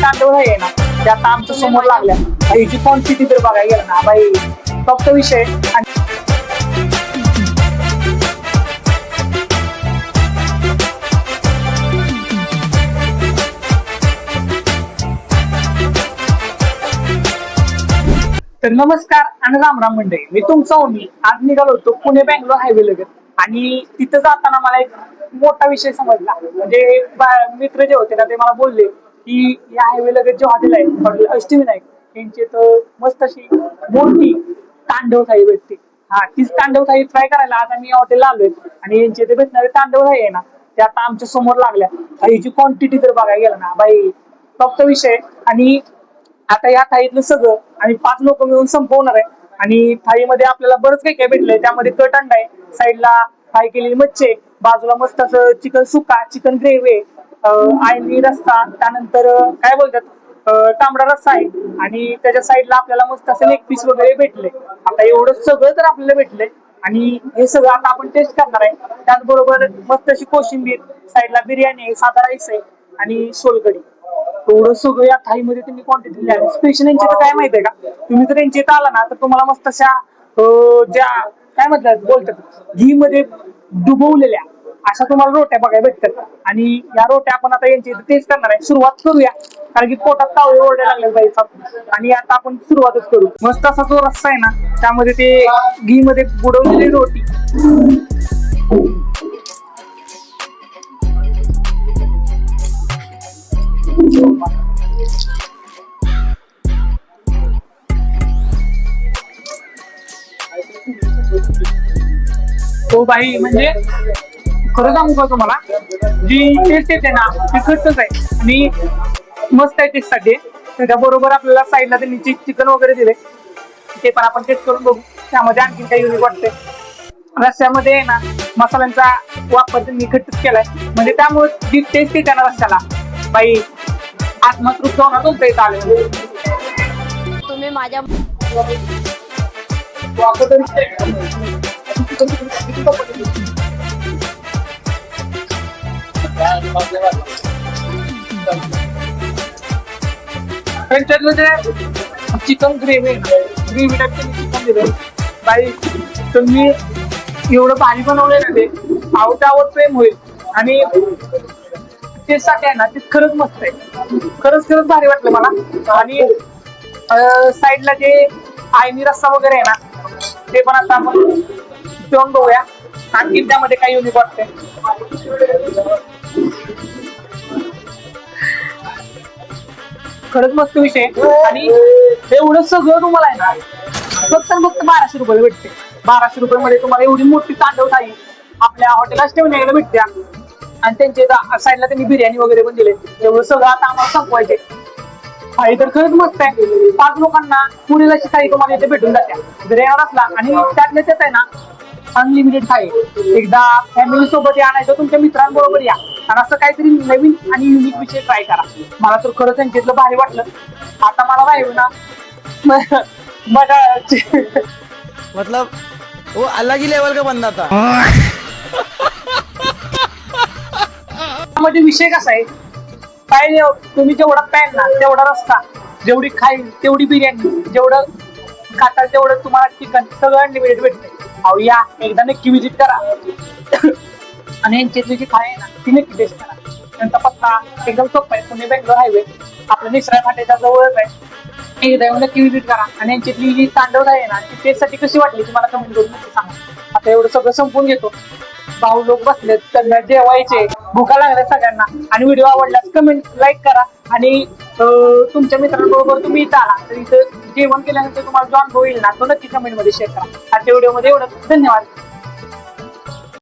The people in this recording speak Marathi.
तांदूळ आहे ना ते आता आमच्या समोर लागल्या. ह्याची क्वांटिटी तर बघायला गेलं ना बाई फक्त विषय. आणि तर नमस्कार आणि रामराम मंडळी, मी तुमचा ओमी. आज निघालो होतो पुणे बँगलोर हायवे लगत. आणि तिथं जाताना मला एक मोठा विषय समजला. म्हणजे मित्र जे होते ना ते मला बोलले की या हायवे लगत जे हॉटेल आहे हॉटेल अष्टविनायक त्यांची तर मस्त अशी मोठी तांडव थाळी भेटते. हा तीच तांडव थाळी ट्राय करायला आज आम्ही हॉटेलला आलोय. आणि यांचे ते भेटणारे तांडव थाळी आहे ना ते आता आमच्या समोर लागल्या. ह्याची क्वांटिटी तर बघायला गेला ना बाई फक्त विषय. आणि आता या थाळीतलं सगळं आणि 5 लोक मिळून संपवणार आहे. आणि थाळीमध्ये आपल्याला बरंच काही काय भेटलंय. त्यामध्ये कट अंडा आहे, साईडला फ्राय केलेली मच्छी, बाजूला मस्त असं चिकन सुक्का, चिकन ग्रेव्ही, आळणी रस्सा, त्यानंतर काय बोलतात तांबडा रस्सा आहे. आणि त्याच्या साईडला आपल्याला मस्त असं लेग पीस वगैरे भेटले. आता एवढं सगळं तर आपल्याला भेटलंय आणि हे सगळं आता आपण टेस्ट करणार आहे. त्याचबरोबर मस्त अशी कोशिंबीर, साईडला बिर्याणी आहे, साधा राईस आहे आणि सोलकढी. एवढं सगळं या थाळीमध्ये तुम्ही क्वांटिटी लिहा. स्पेशल यांची तर काय माहितीये का, तुम्ही जर यांच्या इथं आला ना तर तुम्हाला मस्त अशा ज्या काय म्हणतात बोलतात घी मध्ये डुबवलेल्या अशा तुम्हाला रोट्या बघायला भेटतात. आणि या रोट्या आपण आता यांची इथं टेस्ट करणार आहे. सुरुवात करूया कारण की पोटात तावडे ओरडे लागले पाहिजे. आणि आता आपण सुरुवातच करू. मस्त असा जो रस्सा आहे ना त्यामध्ये ते घी मध्ये बुडवलेली रोटी. हो बाई म्हणजे खरं सांगू का तुम्हाला जी टेस्ट येते ना ती खरंच आहे आणि मस्त आहे टेस्ट साठी. त्याच्याबरोबर आपल्याला साईडला त्यांनी चिकन वगैरे दिले ते पण आपण टेस्ट करून बघू. त्यामध्ये आणखी काही युनिक वाटते. रस्स्यामध्ये आहे ना मसाल्यांचा वापर त्यांनी खट्टच केलाय म्हणजे त्यामुळे जी टेस्ट येते ना रस्स्याला बाई आत्मतृप्त होणार तुमच्या इथं आले. तुम्ही माझ्या चिकन ग्रेव्ही टाईप चिकन दिलं बाई. तुम्ही एवढं भारी बनवलंय ना ते त्यावर प्रेम होईल. आणि टेस्ट साठी आहे ना ते खरंच मस्त आहे. खरंच भारी वाटलं मला. आणि साईडला जे आयनी रस्सा वगैरे आहे ना ते पण आता आपण पिऊन बघूया आणखी त्यामध्ये काही युनिक वाटते. खरंच मस्त विषय. आणि एवढं सगळं तुम्हाला आहे ना फक्त 1200 रुपये भेटते. 1200 रुपये मध्ये तुम्हाला एवढी मोठी तांडव थाळी आपल्या हॉटेलला ठेवण्याला भेटते. आणि त्यांच्या साईडला त्यांनी बिर्याणी वगैरे पण दिले. एवढं सगळं आता आम्हाला संपवायचे. थाळी तर खरंच मस्त आहे. 5 लोकांना पुणेला थाळी तुम्हाला इथे भेटून जाते जर येणार असला. आणि त्यातल्या त्यात आहे ना अनलिमिटेड थाळी. एकदा फॅमिली सोबत या नाही तर तुमच्या मित्रांबरोबर या आणि असं काहीतरी नवीन आणि युनिक विषय ट्राय करा. मला तर खरंच त्यांच्यातलं भारी वाटलं. आता मला राहील ना बघा मतलब वो अलग ही लेवल का बंदा था. मध्ये विषय कसा आहे काय तुम्ही जेवढा पॅन ना तेवढा रस्ता, जेवढी खाईल तेवढी बिर्याणी, जेवढं खाताल तेवढं तुम्हाला चिकन सगळं अनलिमिटेड भेटते. अहो या एकदा नक्की विजिट करा. आणि यांच्यातली जी थाळी आहे ना ती नक्की टेस्ट करा. त्यांचा पत्ता एकदम सोपा आहे. पुणे बँगलोर हायवे आपल्या निसरा फाट्याच्या जवळच आहे. एकदा येऊन नक्की विजिट करा. आणि यांच्यातली जी तांडव थाळी आहे ना ती टेस्ट साठी कशी वाटली ती मला कमेंट करून नक्की सांगा. आता एवढं सगळं संपून घेतो. भाऊ लोक बसलेत त्यांना जेवायचे, भुका लागल्या सगळ्यांना. आणि व्हिडिओ आवडल्यास कमेंट लाईक करा. आणि तुमच्या मित्रांबरोबर तुम्ही इथं आला तर इथं जेवण केल्यानंतर तुम्हाला जो अनुभव येईल ना तो नक्की कमेंट मध्ये शेअर करा. आजच्या व्हिडिओ मध्ये एवढं. धन्यवाद.